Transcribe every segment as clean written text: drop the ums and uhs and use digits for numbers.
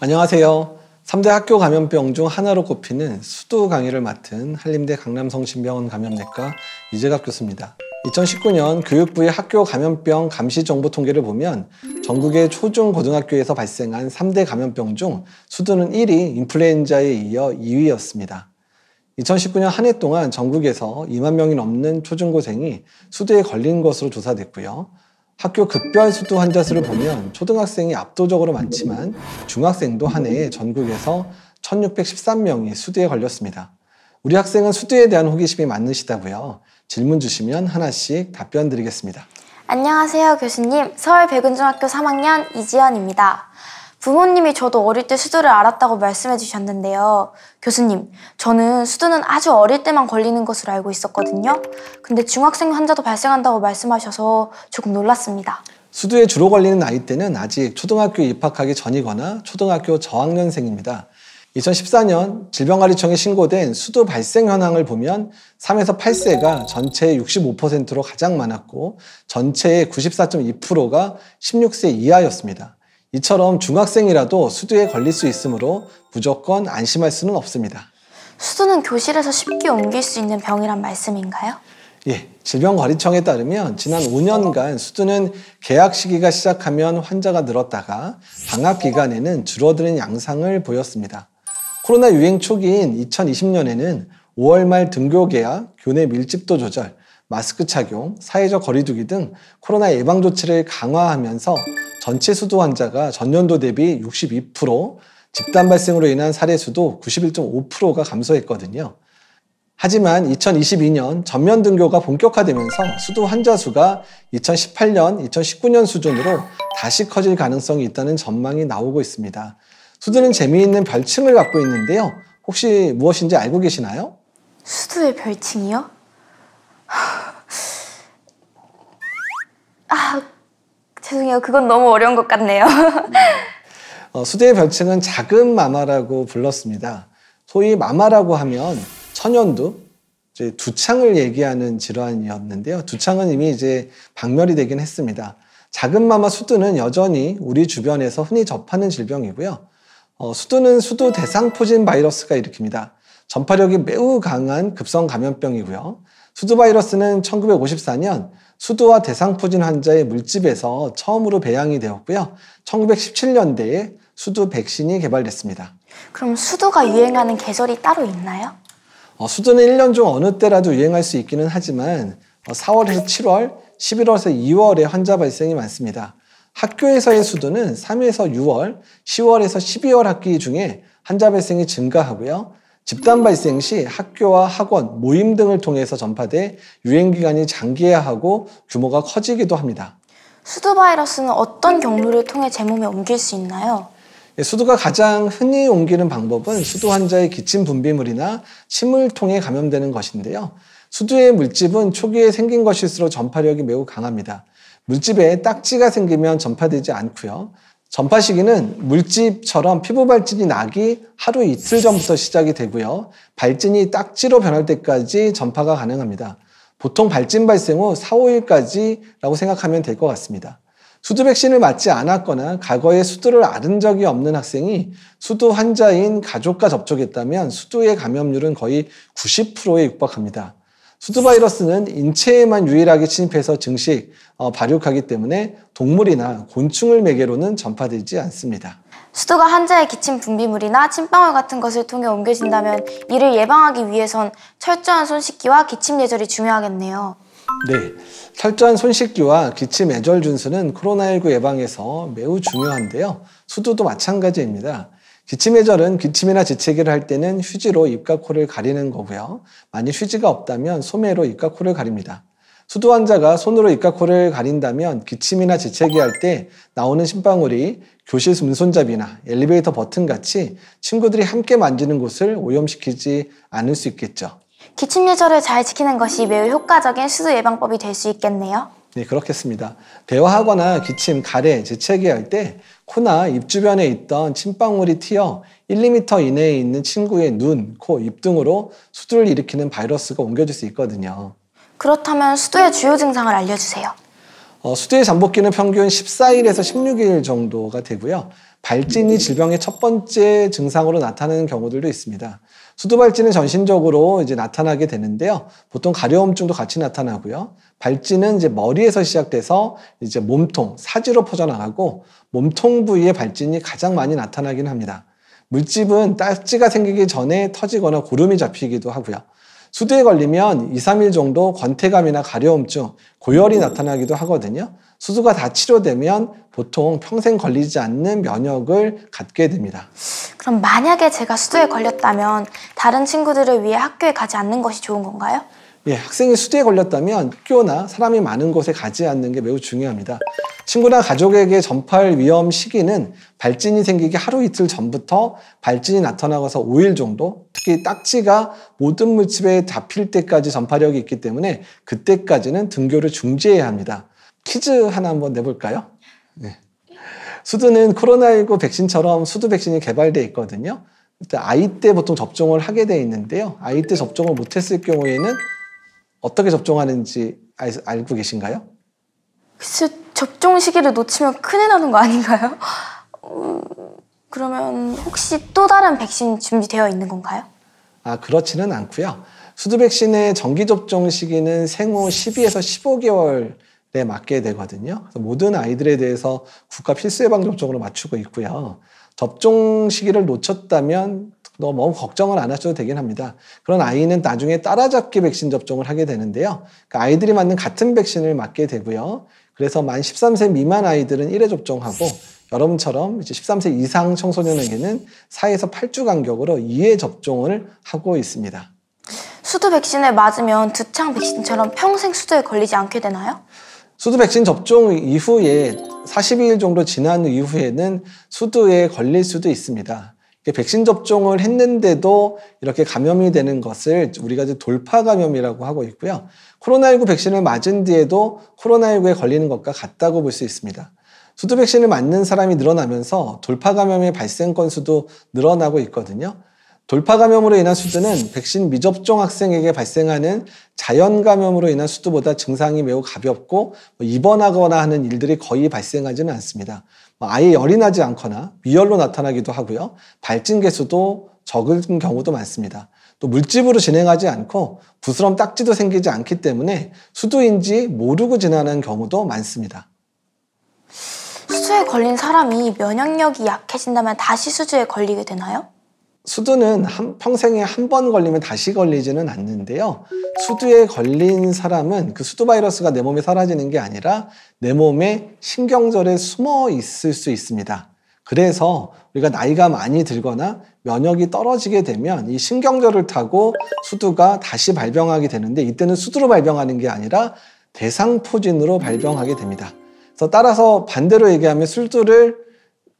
안녕하세요. 3대 학교 감염병 중 하나로 꼽히는 수두 강의를 맡은 한림대 강남성심병원 감염내과 이재갑 교수입니다. 2019년 교육부의 학교 감염병 감시 정보 통계를 보면 전국의 초중 고등학교에서 발생한 3대 감염병 중 수두는 1위, 인플루엔자에 이어 2위였습니다. 2019년 한 해 동안 전국에서 2만 명이 넘는 초중고생이 수두에 걸린 것으로 조사됐고요. 학교 급별 수두 환자 수를 보면 초등학생이 압도적으로 많지만 중학생도 한 해에 전국에서 1613명이 수두에 걸렸습니다. 우리 학생은 수두에 대한 호기심이 많으시다고요. 질문 주시면 하나씩 답변 드리겠습니다. 안녕하세요, 교수님. 서울 백운중학교 3학년 이지연입니다. 부모님이 저도 어릴 때 수두를 앓았다고 말씀해 주셨는데요. 교수님, 저는 수두는 아주 어릴 때만 걸리는 것으로 알고 있었거든요. 근데 중학생 환자도 발생한다고 말씀하셔서 조금 놀랐습니다. 수두에 주로 걸리는 나이대는 아직 초등학교에 입학하기 전이거나 초등학교 저학년생입니다. 2014년 질병관리청에 신고된 수두 발생 현황을 보면 3에서 8세가 전체의 65%로 가장 많았고 전체의 94.2%가 16세 이하였습니다. 이처럼 중학생이라도 수두에 걸릴 수 있으므로 무조건 안심할 수는 없습니다. 수두는 교실에서 쉽게 옮길 수 있는 병이란 말씀인가요? 예, 질병관리청에 따르면 지난 5년간 수두는 개학 시기가 시작하면 환자가 늘었다가 방학 기간에는 줄어드는 양상을 보였습니다. 코로나 유행 초기인 2020년에는 5월 말 등교 개학, 교내 밀집도 조절, 마스크 착용, 사회적 거리두기 등 코로나 예방 조치를 강화하면서 전체 수두 환자가 전년도 대비 62%, 집단 발생으로 인한 사례 수도 91.5%가 감소했거든요. 하지만 2022년 전면 등교가 본격화되면서 수두 환자 수가 2018년, 2019년 수준으로 다시 커질 가능성이 있다는 전망이 나오고 있습니다. 수두는 재미있는 별칭을 갖고 있는데요. 혹시 무엇인지 알고 계시나요? 수두의 별칭이요? 죄송해요. 그건 너무 어려운 것 같네요. 수두의 별칭은 작은 마마라고 불렀습니다. 소위 마마라고 하면 천연두, 두창을 얘기하는 질환이었는데요. 두창은 이미 이제 박멸이 되긴 했습니다. 작은 마마 수두는 여전히 우리 주변에서 흔히 접하는 질병이고요. 수두는 수두 대상포진 바이러스가 일으킵니다. 전파력이 매우 강한 급성 감염병이고요. 수두 바이러스는 1954년 수두와 대상포진 환자의 물집에서 처음으로 배양이 되었고요. 1917년대에 수두 백신이 개발됐습니다. 그럼 수두가 유행하는 계절이 따로 있나요? 수두는 1년 중 어느 때라도 유행할 수 있기는 하지만 4월에서 7월, 11월에서 2월에 환자 발생이 많습니다. 학교에서의 수두는 3에서 6월, 10월에서 12월 학기 중에 환자 발생이 증가하고요. 집단 발생 시 학교와 학원, 모임 등을 통해서 전파돼 유행기간이 장기화하고 규모가 커지기도 합니다. 수두 바이러스는 어떤 경로를 통해 제 몸에 옮길 수 있나요? 수두가 가장 흔히 옮기는 방법은 수두 환자의 기침 분비물이나 침을 통해 감염되는 것인데요. 수두의 물집은 초기에 생긴 것일수록 전파력이 매우 강합니다. 물집에 딱지가 생기면 전파되지 않고요. 전파 시기는 물집처럼 피부 발진이 나기 하루 이틀 전부터 시작이 되고요. 발진이 딱지로 변할 때까지 전파가 가능합니다. 보통 발진 발생 후 4, 5일까지라고 생각하면 될 것 같습니다. 수두 백신을 맞지 않았거나 과거에 수두를 앓은 적이 없는 학생이 수두 환자인 가족과 접촉했다면 수두의 감염률은 거의 90%에 육박합니다. 수두 바이러스는 인체에만 유일하게 침입해서 증식, 발육하기 때문에 동물이나 곤충을 매개로는 전파되지 않습니다. 수두가 환자의 기침 분비물이나 침방울 같은 것을 통해 옮겨진다면 이를 예방하기 위해선 철저한 손 씻기와 기침 예절이 중요하겠네요. 네, 철저한 손 씻기와 기침 예절 준수는 코로나19 예방에서 매우 중요한데요. 수두도 마찬가지입니다. 기침 예절은 기침이나 재채기를 할 때는 휴지로 입과 코를 가리는 거고요. 만일 휴지가 없다면 소매로 입과 코를 가립니다. 수두 환자가 손으로 입과 코를 가린다면 기침이나 재채기 할 때 나오는 침방울이 교실 문손잡이나 엘리베이터 버튼 같이 친구들이 함께 만지는 곳을 오염시키지 않을 수 있겠죠. 기침 예절을 잘 지키는 것이 매우 효과적인 수두 예방법이 될 수 있겠네요. 네, 그렇겠습니다. 대화하거나 기침, 가래, 재채기 할 때 코나 입 주변에 있던 침방울이 튀어 1, 2m 이내에 있는 친구의 눈, 코, 입 등으로 수두를 일으키는 바이러스가 옮겨질 수 있거든요. 그렇다면 수두의 주요 증상을 알려주세요. 수두의 잠복기는 평균 14일에서 16일 정도가 되고요. 발진이 질병의 첫 번째 증상으로 나타나는 경우들도 있습니다. 수두 발진은 전신적으로 이제 나타나게 되는데요. 보통 가려움증도 같이 나타나고요. 발진은 이제 머리에서 시작돼서 이제 몸통, 사지로 퍼져나가고 몸통 부위의 발진이 가장 많이 나타나긴 합니다. 물집은 딱지가 생기기 전에 터지거나 고름이 잡히기도 하고요. 수두에 걸리면 2, 3일 정도 권태감이나 가려움증, 고열이 나타나기도 하거든요. 수두가 다 치료되면 보통 평생 걸리지 않는 면역을 갖게 됩니다. 그럼 만약에 제가 수두에 걸렸다면 다른 친구들을 위해 학교에 가지 않는 것이 좋은 건가요? 예, 학생이 수두에 걸렸다면 학교나 사람이 많은 곳에 가지 않는 게 매우 중요합니다. 친구나 가족에게 전파할 위험 시기는 발진이 생기기 하루 이틀 전부터 발진이 나타나고서 5일 정도, 특히 딱지가 모든 물집에 잡힐 때까지 전파력이 있기 때문에 그때까지는 등교를 중지해야 합니다. 퀴즈 하나 한번 내볼까요? 네. 수두는 코로나19 백신처럼 수두 백신이 개발되어 있거든요. 아이 때 보통 접종을 하게 돼 있는데요. 아이 때 접종을 못했을 경우에는 어떻게 접종하는지 알고 계신가요? 글쎄, 접종 시기를 놓치면 큰일 나는 거 아닌가요? 그러면 혹시 또 다른 백신 준비되어 있는 건가요? 그렇지는 않고요. 수두 백신의 정기 접종 시기는 생후 12에서 15개월에 맞게 되거든요. 그래서 모든 아이들에 대해서 국가 필수 예방 접종으로 맞추고 있고요. 접종 시기를 놓쳤다면 너무 걱정을 안 하셔도 되긴 합니다. 그런 아이는 나중에 따라잡기 백신 접종을 하게 되는데요. 그러니까 아이들이 맞는 같은 백신을 맞게 되고요. 그래서 만 13세 미만 아이들은 1회 접종하고 여러분처럼 이제 13세 이상 청소년에게는 4에서 8주 간격으로 2회 접종을 하고 있습니다. 수두 백신을 맞으면 두창 백신처럼 평생 수두에 걸리지 않게 되나요? 수두 백신 접종 이후에 42일 정도 지난 이후에는 수두에 걸릴 수도 있습니다. 백신 접종을 했는데도 이렇게 감염이 되는 것을 우리가 이제 돌파 감염이라고 하고 있고요. 코로나19 백신을 맞은 뒤에도 코로나19에 걸리는 것과 같다고 볼 수 있습니다. 수두 백신을 맞는 사람이 늘어나면서 돌파 감염의 발생 건수도 늘어나고 있거든요. 돌파 감염으로 인한 수두는 백신 미접종 학생에게 발생하는 자연 감염으로 인한 수두보다 증상이 매우 가볍고 입원하거나 하는 일들이 거의 발생하지는 않습니다. 아예 열이 나지 않거나 위열로 나타나기도 하고요. 발진 개수도 적은 경우도 많습니다. 또 물집으로 진행하지 않고 부스럼 딱지도 생기지 않기 때문에 수두인지 모르고 지나는 경우도 많습니다. 수두에 걸린 사람이 면역력이 약해진다면 다시 수두에 걸리게 되나요? 수두는 평생에 한 번 걸리면 다시 걸리지는 않는데요. 수두에 걸린 사람은 그 수두 바이러스가 내 몸에 사라지는 게 아니라 내 몸에 신경절에 숨어 있을 수 있습니다. 그래서 우리가 나이가 많이 들거나 면역이 떨어지게 되면 이 신경절을 타고 수두가 다시 발병하게 되는데 이때는 수두로 발병하는 게 아니라 대상포진으로 발병하게 됩니다. 그래서 따라서 반대로 얘기하면 수두를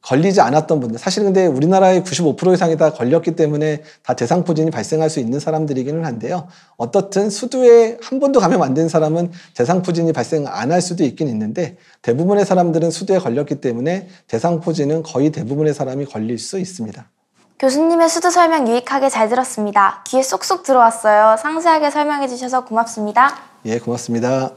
걸리지 않았던 분들, 사실 근데 우리나라의 95% 이상이 다 걸렸기 때문에 다 대상포진이 발생할 수 있는 사람들이기는 한데요. 어떻든 수두에 한 번도 감염 안 된 사람은 대상포진이 발생 안 할 수도 있긴 있는데 대부분의 사람들은 수두에 걸렸기 때문에 대상포진은 거의 대부분의 사람이 걸릴 수 있습니다. 교수님의 수두 설명 유익하게 잘 들었습니다. 귀에 쏙쏙 들어왔어요. 상세하게 설명해 주셔서 고맙습니다. 예, 고맙습니다.